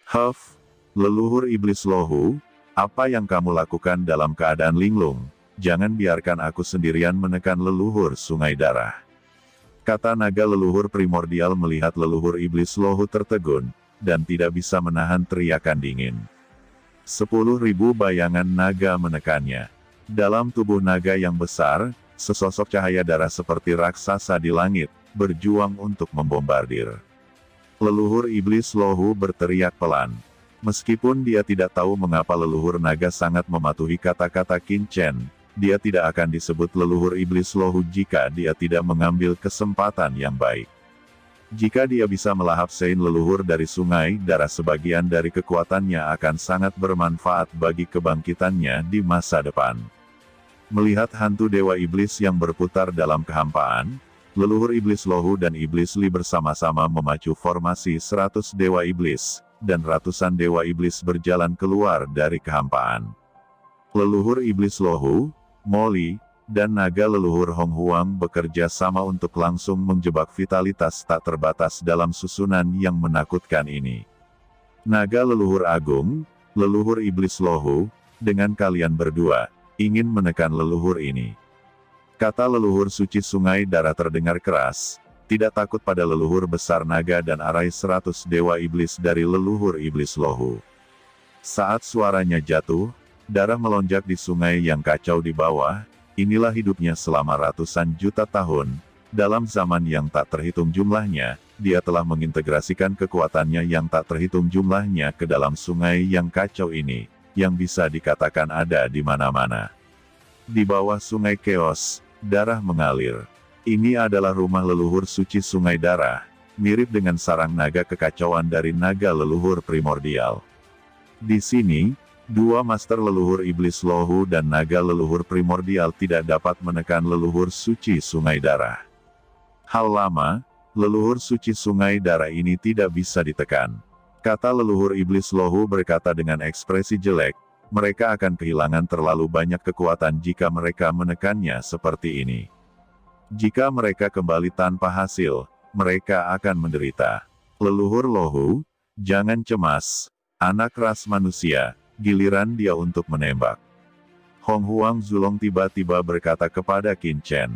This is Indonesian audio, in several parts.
Huff, leluhur iblis Lohu, apa yang kamu lakukan dalam keadaan linglung? Jangan biarkan aku sendirian menekan leluhur sungai darah. Kata naga leluhur primordial melihat leluhur iblis Lohu tertegun, dan tidak bisa menahan teriakan dingin. 10.000 bayangan naga menekannya. Dalam tubuh naga yang besar, sesosok cahaya darah seperti raksasa di langit, berjuang untuk membombardir. Leluhur iblis Lohu berteriak pelan. Meskipun dia tidak tahu mengapa leluhur naga sangat mematuhi kata-kata Qin Chen, dia tidak akan disebut leluhur iblis Lohu jika dia tidak mengambil kesempatan yang baik. Jika dia bisa melahap Sein leluhur dari sungai darah, sebagian dari kekuatannya akan sangat bermanfaat bagi kebangkitannya di masa depan. Melihat hantu dewa iblis yang berputar dalam kehampaan, leluhur iblis Lohu dan iblis Li bersama-sama memacu formasi 100 dewa iblis, dan ratusan dewa iblis berjalan keluar dari kehampaan. Leluhur iblis Lohu, Moli, dan naga leluhur Hong Huang bekerja sama untuk langsung menjebak vitalitas tak terbatas dalam susunan yang menakutkan ini. Naga leluhur agung, leluhur iblis Lohu, dengan kalian berdua, ingin menekan leluhur ini. Kata leluhur suci sungai darah terdengar keras, tidak takut pada leluhur besar naga dan arai 100 dewa iblis dari leluhur iblis Lohu. Saat suaranya jatuh, darah melonjak di sungai yang kacau di bawah. Inilah hidupnya selama ratusan juta tahun. Dalam zaman yang tak terhitung jumlahnya, dia telah mengintegrasikan kekuatannya yang tak terhitung jumlahnya ke dalam sungai yang kacau ini, yang bisa dikatakan ada di mana-mana. Di bawah sungai Chaos, darah mengalir. Ini adalah rumah leluhur suci sungai darah, mirip dengan sarang naga kekacauan dari naga leluhur primordial. Di sini, dua master leluhur iblis Lohu dan naga leluhur primordial tidak dapat menekan leluhur suci sungai darah. Hal lama, leluhur suci sungai darah ini tidak bisa ditekan. Kata leluhur iblis Lohu berkata dengan ekspresi jelek, mereka akan kehilangan terlalu banyak kekuatan jika mereka menekannya seperti ini. Jika mereka kembali tanpa hasil, mereka akan menderita. Leluhur Lohu, jangan cemas, anak ras manusia. Giliran dia untuk menembak. Hong Huang Zulong tiba-tiba berkata kepada Qin Chen.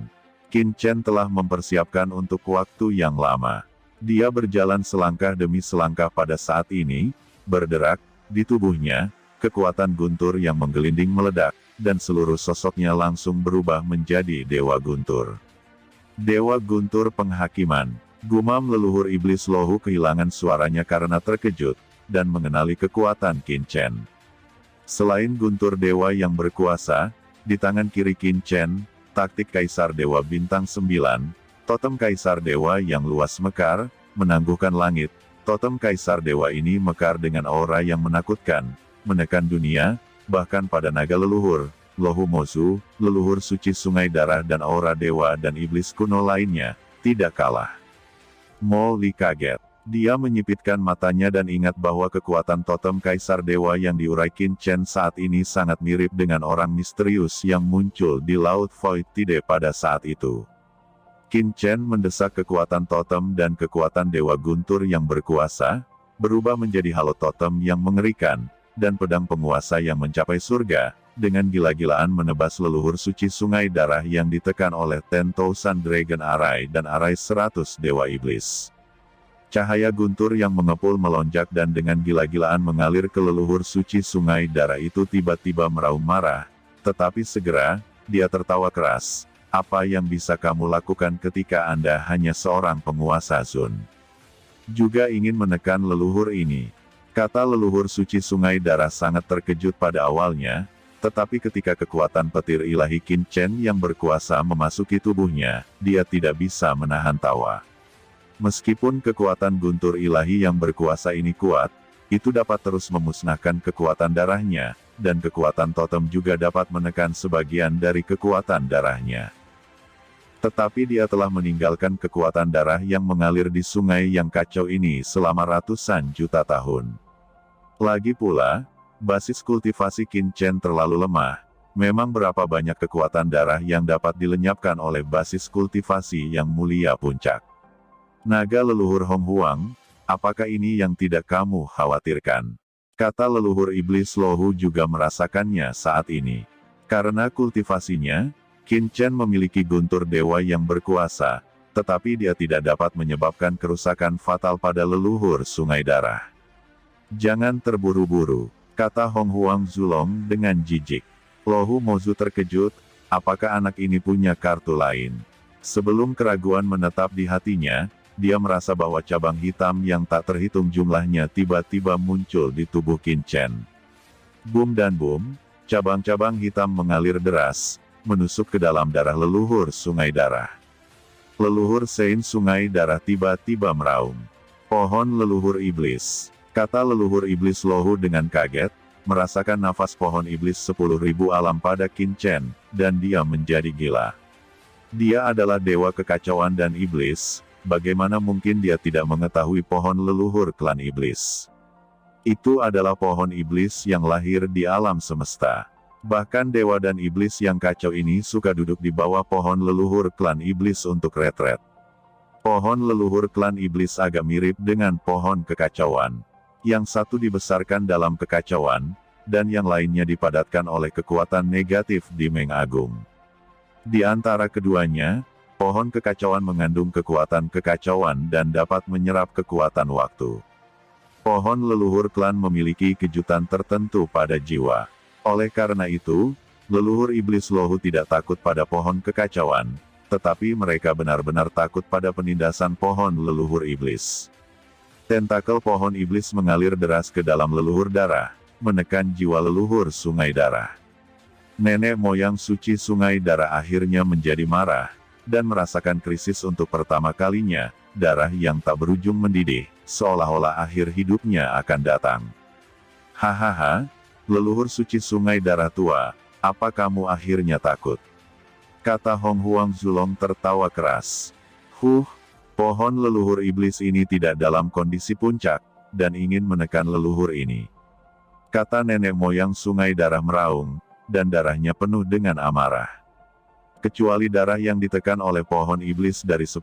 Qin Chen telah mempersiapkan untuk waktu yang lama. Dia berjalan selangkah demi selangkah pada saat ini, berderak, di tubuhnya, kekuatan guntur yang menggelinding meledak, dan seluruh sosoknya langsung berubah menjadi Dewa Guntur. Dewa Guntur penghakiman. Gumam leluhur iblis Lohu kehilangan suaranya karena terkejut, dan mengenali kekuatan Qin Chen. Selain guntur dewa yang berkuasa, di tangan kiri Qin Chen, taktik Kaisar Dewa Bintang 9, totem Kaisar Dewa yang luas mekar, menangguhkan langit. Totem Kaisar Dewa ini mekar dengan aura yang menakutkan, menekan dunia, bahkan pada naga leluhur, Lohu Mozu, leluhur suci sungai darah dan aura dewa dan iblis kuno lainnya, tidak kalah. Mo Li kaget. Dia menyipitkan matanya dan ingat bahwa kekuatan totem Kaisar Dewa yang diurai Qin Chen saat ini sangat mirip dengan orang misterius yang muncul di Laut Void Tide pada saat itu. Qin Chen mendesak kekuatan totem dan kekuatan Dewa Guntur yang berkuasa, berubah menjadi halo totem yang mengerikan, dan pedang penguasa yang mencapai surga, dengan gila-gilaan menebas leluhur suci sungai darah yang ditekan oleh 10,000 Dragon Arai dan arai 100 Dewa Iblis. Cahaya guntur yang mengepul melonjak dan dengan gila-gilaan mengalir ke leluhur suci sungai darah itu tiba-tiba meraung marah, tetapi segera, dia tertawa keras. Apa yang bisa kamu lakukan ketika Anda hanya seorang penguasa Zun? Juga ingin menekan leluhur ini. Kata leluhur suci sungai darah sangat terkejut pada awalnya, tetapi ketika kekuatan petir ilahi Qin Chen yang berkuasa memasuki tubuhnya, dia tidak bisa menahan tawa. Meskipun kekuatan guntur ilahi yang berkuasa ini kuat, itu dapat terus memusnahkan kekuatan darahnya, dan kekuatan totem juga dapat menekan sebagian dari kekuatan darahnya. Tetapi dia telah meninggalkan kekuatan darah yang mengalir di sungai yang kacau ini selama ratusan juta tahun. Lagi pula, basis kultivasi Qin Chen terlalu lemah. Memang berapa banyak kekuatan darah yang dapat dilenyapkan oleh basis kultivasi yang mulia puncak. Naga leluhur Hong Huang, apakah ini yang tidak kamu khawatirkan? Kata leluhur iblis Lohu juga merasakannya saat ini. Karena kultivasinya, Qin Chen memiliki guntur dewa yang berkuasa, tetapi dia tidak dapat menyebabkan kerusakan fatal pada leluhur sungai darah. Jangan terburu-buru, kata Hong Huang Zulong dengan jijik. Lohu Mozu terkejut, apakah anak ini punya kartu lain? Sebelum keraguan menetap di hatinya, dia merasa bahwa cabang hitam yang tak terhitung jumlahnya tiba-tiba muncul di tubuh Qin Chen. Boom dan boom, cabang-cabang hitam mengalir deras, menusuk ke dalam darah leluhur sungai darah. Leluhur Sein sungai darah tiba-tiba meraung. Pohon leluhur iblis, kata leluhur iblis Lohu dengan kaget, merasakan nafas pohon iblis 10.000 alam pada Qin Chen, dan dia menjadi gila. Dia adalah dewa kekacauan dan iblis, bagaimana mungkin dia tidak mengetahui pohon leluhur klan iblis? Itu adalah pohon iblis yang lahir di alam semesta. Bahkan dewa dan iblis yang kacau ini suka duduk di bawah pohon leluhur klan iblis untuk retret. Pohon leluhur klan iblis agak mirip dengan pohon kekacauan. Yang satu dibesarkan dalam kekacauan, dan yang lainnya dipadatkan oleh kekuatan negatif di Meng Agung. Di antara keduanya, pohon kekacauan mengandung kekuatan kekacauan dan dapat menyerap kekuatan waktu. Pohon leluhur klan memiliki kejutan tertentu pada jiwa. Oleh karena itu, leluhur iblis Lohu tidak takut pada pohon kekacauan, tetapi mereka benar-benar takut pada penindasan pohon leluhur iblis. Tentakel pohon iblis mengalir deras ke dalam leluhur darah, menekan jiwa leluhur sungai darah. Nenek moyang suci sungai darah akhirnya menjadi marah, dan merasakan krisis untuk pertama kalinya, darah yang tak berujung mendidih, seolah-olah akhir hidupnya akan datang. Hahaha, leluhur suci sungai darah tua, apa kamu akhirnya takut? Kata Hong Huang Zulong tertawa keras. Pohon leluhur iblis ini tidak dalam kondisi puncak, dan ingin menekan leluhur ini. Kata nenek moyang sungai darah meraung, dan darahnya penuh dengan amarah. Kecuali darah yang ditekan oleh pohon iblis dari 10.000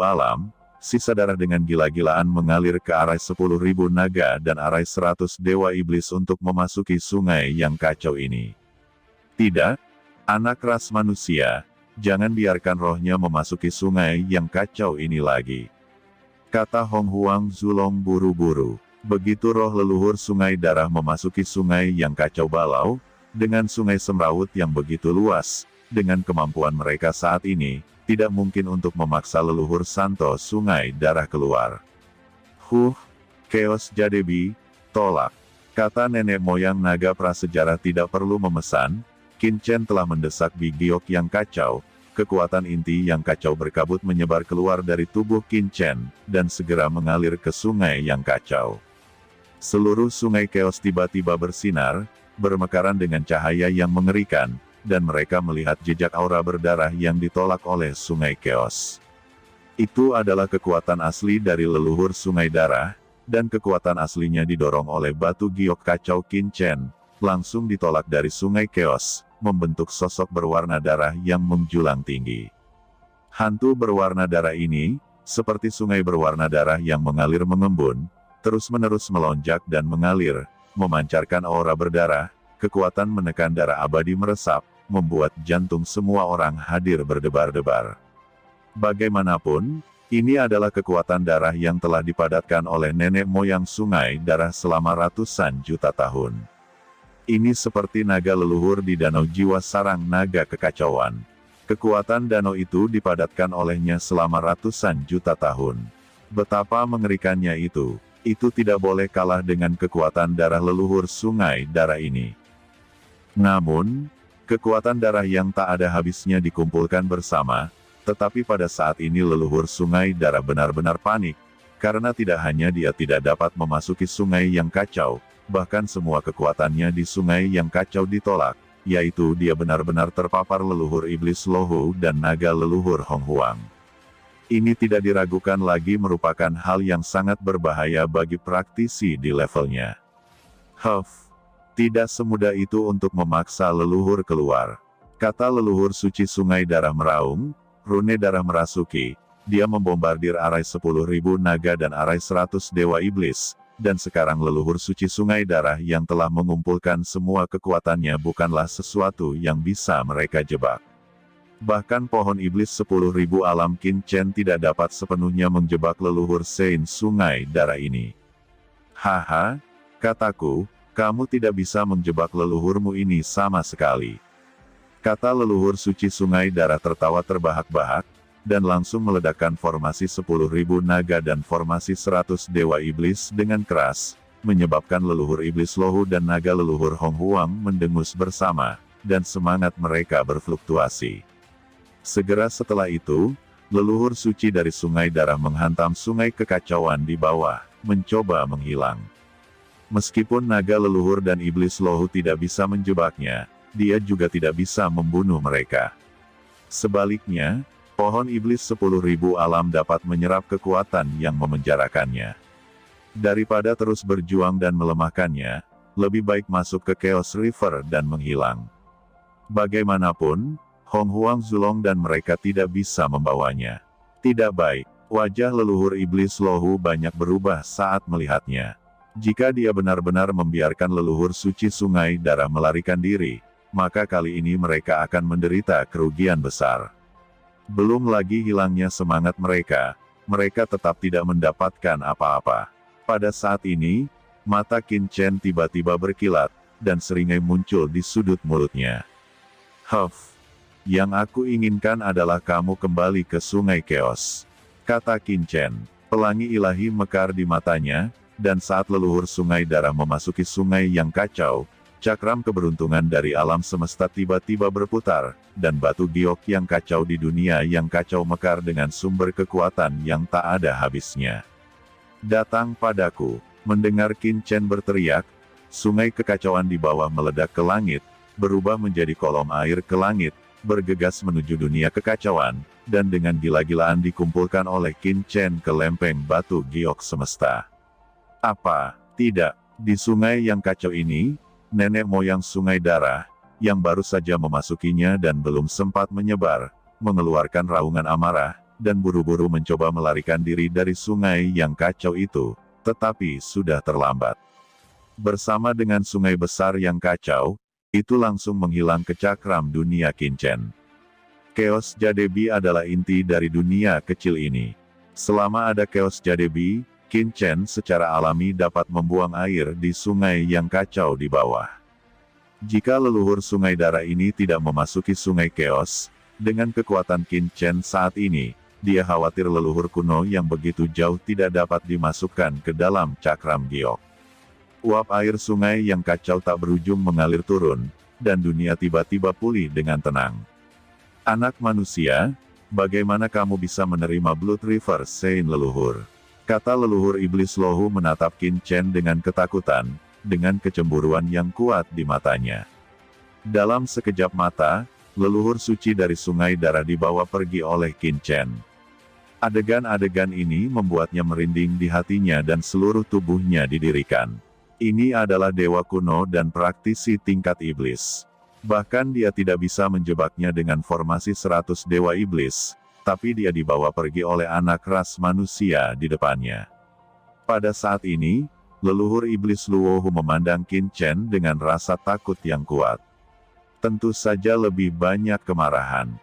alam, sisa darah dengan gila-gilaan mengalir ke arah 10.000 naga dan arah 100 dewa iblis untuk memasuki sungai yang kacau ini. Tidak, anak ras manusia, jangan biarkan rohnya memasuki sungai yang kacau ini lagi. Kata Hong Huang Zulong buru-buru. Begitu roh leluhur sungai darah memasuki sungai yang kacau balau, dengan sungai semrawut yang begitu luas, dengan kemampuan mereka saat ini, tidak mungkin untuk memaksa leluhur Santo sungai darah keluar. Chaos Jadebi, tolak. Kata nenek moyang naga prasejarah tidak perlu memesan, Qin Chen telah mendesak Bi Giok yang kacau, kekuatan inti yang kacau berkabut menyebar keluar dari tubuh Qin Chen, dan segera mengalir ke sungai yang kacau. Seluruh sungai Chaos tiba-tiba bersinar, bermekaran dengan cahaya yang mengerikan, dan mereka melihat jejak aura berdarah yang ditolak oleh sungai Chaos. Itu adalah kekuatan asli dari leluhur sungai darah, dan kekuatan aslinya didorong oleh batu giok kacau Qin Chen, langsung ditolak dari sungai Chaos, membentuk sosok berwarna darah yang menjulang tinggi. Hantu berwarna darah ini, seperti sungai berwarna darah yang mengalir mengembun, terus-menerus melonjak dan mengalir, memancarkan aura berdarah, kekuatan menekan darah abadi meresap, membuat jantung semua orang hadir berdebar-debar. Bagaimanapun, ini adalah kekuatan darah yang telah dipadatkan oleh nenek moyang sungai darah selama ratusan juta tahun. Ini seperti naga leluhur di danau jiwa sarang naga kekacauan. Kekuatan danau itu dipadatkan olehnya selama ratusan juta tahun. Betapa mengerikannya itu tidak boleh kalah dengan kekuatan darah leluhur sungai darah ini. Namun, kekuatan darah yang tak ada habisnya dikumpulkan bersama, tetapi pada saat ini leluhur sungai darah benar-benar panik, karena tidak hanya dia tidak dapat memasuki sungai yang kacau, bahkan semua kekuatannya di sungai yang kacau ditolak, yaitu dia benar-benar terpapar leluhur iblis Lohu dan naga leluhur Hong Huang. Ini tidak diragukan lagi merupakan hal yang sangat berbahaya bagi praktisi di levelnya. Tidak semudah itu untuk memaksa leluhur keluar. Kata leluhur suci sungai darah meraung, rune darah merasuki, dia membombardir arai 10.000 naga dan arai 100 dewa iblis, dan sekarang leluhur suci Sungai Darah yang telah mengumpulkan semua kekuatannya bukanlah sesuatu yang bisa mereka jebak. Bahkan pohon iblis 10.000 alam Qin Chen tidak dapat sepenuhnya menjebak leluhur Sein Sungai Darah ini. Haha, kataku, kamu tidak bisa menjebak leluhurmu ini sama sekali. Kata leluhur suci Sungai Darah tertawa terbahak-bahak, dan langsung meledakkan formasi 10.000 naga dan formasi 100 dewa iblis dengan keras, menyebabkan leluhur iblis Lohu dan naga leluhur Hong Huang mendengus bersama, dan semangat mereka berfluktuasi. Segera setelah itu, leluhur suci dari Sungai Darah menghantam sungai kekacauan di bawah, mencoba menghilang. Meskipun naga leluhur dan iblis Lohu tidak bisa menjebaknya, dia juga tidak bisa membunuh mereka. Sebaliknya, pohon iblis 10.000 alam dapat menyerap kekuatan yang memenjarakannya. Daripada terus berjuang dan melemahkannya, lebih baik masuk ke Chaos River dan menghilang. Bagaimanapun, Hong Huang Zulong dan mereka tidak bisa membawanya. Tidak baik, wajah leluhur iblis Lohu banyak berubah saat melihatnya. Jika dia benar-benar membiarkan leluhur suci Sungai Darah melarikan diri, maka kali ini mereka akan menderita kerugian besar. Belum lagi hilangnya semangat mereka, mereka tetap tidak mendapatkan apa-apa. Pada saat ini, mata Qin Chen tiba-tiba berkilat, dan seringai muncul di sudut mulutnya. Huff, yang aku inginkan adalah kamu kembali ke Sungai Chaos, kata Qin Chen. Pelangi ilahi mekar di matanya, dan saat leluhur Sungai Darah memasuki sungai yang kacau, cakram keberuntungan dari alam semesta tiba-tiba berputar, dan batu giok yang kacau di dunia yang kacau mekar dengan sumber kekuatan yang tak ada habisnya. Datang padaku, mendengar Qin Chen berteriak, sungai kekacauan di bawah meledak ke langit, berubah menjadi kolom air ke langit, bergegas menuju dunia kekacauan, dan dengan gila-gilaan dikumpulkan oleh Qin Chen ke lempeng batu giok semesta. Apa, tidak, di sungai yang kacau ini, nenek moyang Sungai Darah, yang baru saja memasukinya dan belum sempat menyebar, mengeluarkan raungan amarah, dan buru-buru mencoba melarikan diri dari sungai yang kacau itu, tetapi sudah terlambat. Bersama dengan sungai besar yang kacau, itu langsung menghilang ke cakram dunia Qin Chen. Chaos Jadebi adalah inti dari dunia kecil ini. Selama ada Chaos Jadebi, Qin Chen secara alami dapat membuang air di sungai yang kacau di bawah. Jika leluhur Sungai Darah ini tidak memasuki Sungai Chaos, dengan kekuatan Qin Chen saat ini, dia khawatir leluhur kuno yang begitu jauh tidak dapat dimasukkan ke dalam cakram giok. Uap air sungai yang kacau tak berujung mengalir turun, dan dunia tiba-tiba pulih dengan tenang. Anak manusia, bagaimana kamu bisa menerima Blood River Sein leluhur? Kata leluhur iblis Lohu menatap Qin Chen dengan ketakutan, dengan kecemburuan yang kuat di matanya. Dalam sekejap mata, leluhur suci dari Sungai Darah dibawa pergi oleh Qin Chen. Adegan-adegan ini membuatnya merinding di hatinya dan seluruh tubuhnya didirikan. Ini adalah dewa kuno dan praktisi tingkat iblis. Bahkan dia tidak bisa menjebaknya dengan formasi 100 dewa iblis, tapi dia dibawa pergi oleh anak ras manusia di depannya. Pada saat ini, leluhur iblis Luohu memandang Qin Chen dengan rasa takut yang kuat. Tentu saja lebih banyak kemarahan.